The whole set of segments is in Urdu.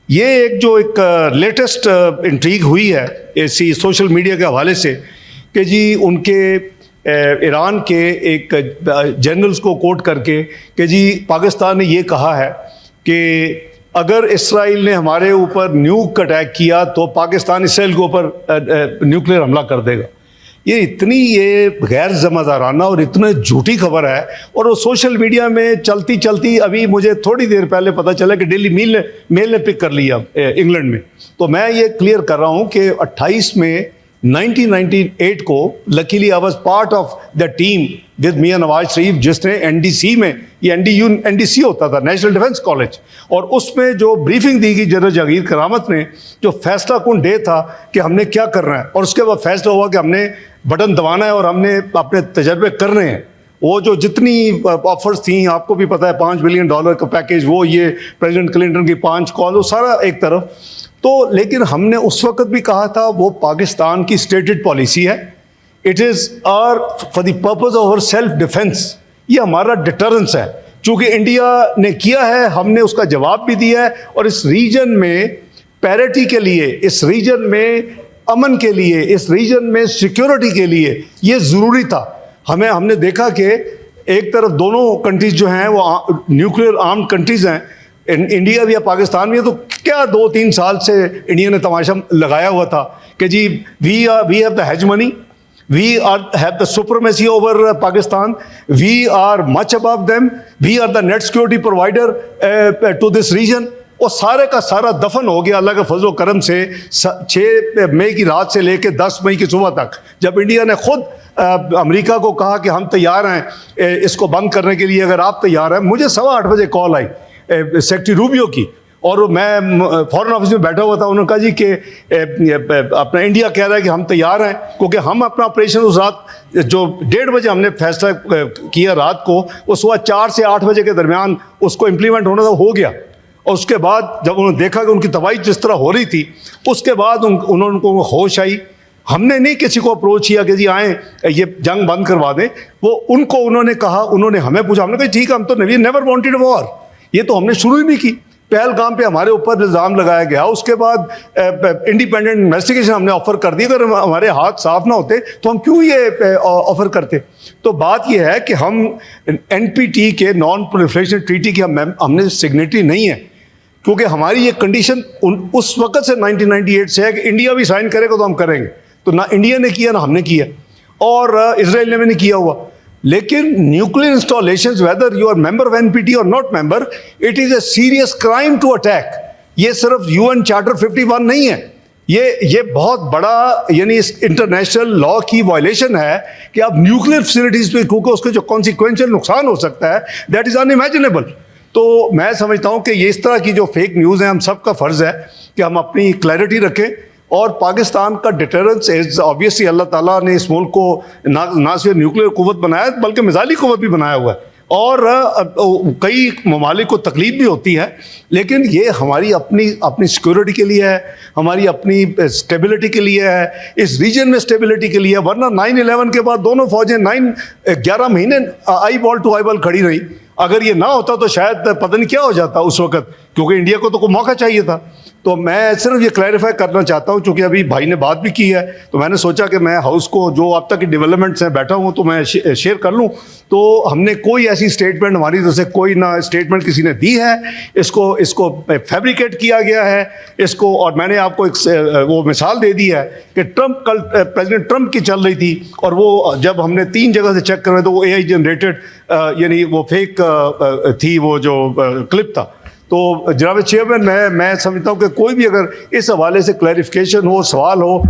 یہ ایک جو ایک لیٹسٹ انٹریگ ہوئی ہے ایسی سوشل میڈیا کے حوالے سے کہ جی ان کے ایران کے ایک جنرلز کو کوٹ کر کے کہ جی پاکستان نے یہ کہا ہے کہ اگر اسرائیل نے ہمارے اوپر نیوک اٹیک کیا تو پاکستان اسرائیل کے اوپر نیوکلیئر حملہ کر دے گا. یہ اتنی یہ غیر ذمہ دارانہ اور اتنا جھوٹی خبر ہے, اور وہ سوشل میڈیا میں چلتی چلتی ابھی مجھے تھوڑی دیر پہلے پتہ چلا کہ ڈیلی میل نے پک کر لیا انگلینڈ میں. تو میں یہ کلیئر کر رہا ہوں کہ 28 میں 1998 کو luckily I was part of the team with Mian Nawaz شریف جس نے NDC میں, یہ NDC ہوتا تھا نیشنل ڈیفنس کالج, اور اس میں جو بریفنگ دی گئی جنرل جاگیر کرامت نے, جو فیصلہ کن ڈے تھا کہ ہم نے کیا کرنا ہے, اور اس کے بعد فیصلہ ہوا کہ ہم نے بٹن دبانا ہے اور ہم نے اپنے تجربے کرنے ہیں. وہ جو جتنی آفرز تھیں آپ کو بھی پتہ ہے, $5 بلین کا پیکیج, وہ یہ پریزیڈنٹ کلنٹن کی 5 کال, وہ سارا ایک طرف. تو لیکن ہم نے اس وقت بھی کہا تھا وہ پاکستان کی اسٹیٹڈ پالیسی ہے, it is are for the purpose of our self defence, یہ ہمارا ڈیٹرنس ہے. چونکہ انڈیا نے کیا ہے ہم نے اس کا جواب بھی دیا ہے, اور اس ریجن میں پیرٹی کے لیے, اس ریجن میں امن کے لیے, اس ریجن میں سیکیورٹی کے لیے یہ ضروری تھا. ہم نے دیکھا کہ ایک طرف دونوں کنٹریز جو ہیں وہ نیوکلیئر آرمڈ کنٹریز ہیں, انڈیا بھی ہے پاکستان بھی ہے. تو کیا 2-3 سال سے انڈیا نے تماشا لگایا ہوا تھا کہ جی we have the hegemony, we have the supremacy over Pakistan, we are much above them, we are the net security provider to this region. وہ سارے کا سارا دفن ہو گیا اللہ کے فضل و کرم سے 6 مئی کی رات سے لے کے 10 مئی کی صبح تک, جب انڈیا نے خود امریکہ کو کہا کہ ہم تیار ہیں اس کو بند کرنے کے لیے اگر آپ تیار ہیں. مجھے 8:15 بجے کال آئی سیکرٹری روبیو کی, اور میں فارن آفس میں بیٹھا ہوا تھا. انہوں نے کہا جی کہ اپنا انڈیا کہہ رہا ہے کہ ہم تیار ہیں, کیونکہ ہم اپنا آپریشن اس رات جو 1:30 بجے ہم نے فیصلہ کیا رات کو, وہ صبح 4 سے 8 بجے کے درمیان اس کو امپلیمنٹ ہونا تھا, ہو گیا. اور اس کے بعد جب انہوں نے دیکھا کہ ان کی تباہی جس طرح ہو رہی تھی, اس کے بعد انہوں کو ہوش آئی. ہم نے نہیں کسی کو اپروچ کیا کہ جی آئیں یہ جنگ بند کروا دیں. وہ ان کو انہوں نے کہا, انہوں نے ہمیں پوچھا, ہم نے کہا ٹھیک ہے, ہم تو نیور وانٹڈ وار, یہ تو ہم نے شروع ہی نہیں کی. پہلگام پہ ہمارے اوپر الزام لگایا گیا, اس کے بعد انڈیپینڈنٹ انویسٹیگیشن ہم نے آفر کر دی. اگر ہمارے ہاتھ صاف نہ ہوتے تو ہم کیوں یہ آفر کرتے. تو بات یہ ہے کہ ہم NPT کے نان پرولیفریشن ٹریٹی کی ہم نے سگنیٹری نہیں ہے, کیونکہ ہماری یہ کنڈیشن اس وقت سے 1998 سے ہے کہ انڈیا بھی سائن کرے گا تو ہم کریں گے. تو نہ انڈیا نے کیا نہ ہم نے کیا, اور اسرائیل نے بھی نہیں کیا ہوا. لیکن nuclear installations whether you are member of NPT اور not member, it is a serious crime to attack. یہ صرف UN چارٹر 51 نہیں ہے, یہ بہت بڑا یعنی انٹرنیشنل لا کی وائلیشن ہے کہ اب نیوکلیئر فیسلٹیز پہ, کیونکہ اس کے جو کانسیکوینشل نقصان ہو سکتا ہے دیٹ از انامیجنیبل. تو میں سمجھتا ہوں کہ یہ اس طرح کی جو فیک نیوز ہیں, ہم سب کا فرض ہے کہ ہم اپنی کلیئرٹی رکھیں. اور پاکستان کا ڈیٹرنس از آبویسلی اللہ تعالیٰ نے اس ملک کو نہ صرف نیوکلیئر قوت بنایا بلکہ میزائلی قوت بھی بنایا ہوا ہے, اور کئی ممالک کو تکلیف بھی ہوتی ہے. لیکن یہ ہماری اپنی سیکورٹی کے لیے ہے, ہماری اپنی اسٹیبلٹی کے لیے ہے, اس ریجن میں اسٹیبلٹی کے لیے. ورنہ 9/11 کے بعد دونوں فوجیں 11 مہینے آئی بال ٹو آئی بال کھڑی رہی. اگر یہ نہ ہوتا تو شاید پتہ نہیں کیا ہو جاتا اس وقت, کیونکہ انڈیا کو تو کوئی موقع چاہیے تھا. تو میں صرف یہ کلیریفائی کرنا چاہتا ہوں, چونکہ ابھی بھائی نے بات بھی کی ہے, تو میں نے سوچا کہ میں ہاؤس کو جو اب تک کی ڈیولپمنٹس ہیں بیٹھا ہوں تو میں شیئر کر لوں. تو ہم نے کوئی ایسی اسٹیٹمنٹ ہماری طرف سے کوئی نہ اسٹیٹمنٹ کسی نے دی ہے, اس کو فیبریکیٹ کیا گیا ہے اس کو. اور میں نے آپ کو ایک وہ مثال دے دی ہے کہ کل پریزیڈنٹ ٹرمپ کی چل رہی تھی, اور وہ جب ہم نے 3 جگہ سے چیک کروائے تو وہ AI جنریٹڈ یعنی وہ فیک تھی, وہ جو کلپ تھا. تو جناب چیئرمین میں سمجھتا ہوں کہ کوئی بھی اگر اس حوالے سے کلیریفیکیشن ہو, سوال ہو,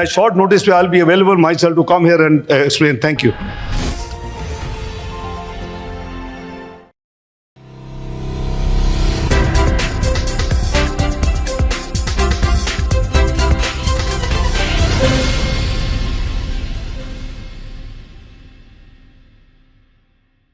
شارٹ نوٹس پہ I'll be available myself to come here and explain. Thank you.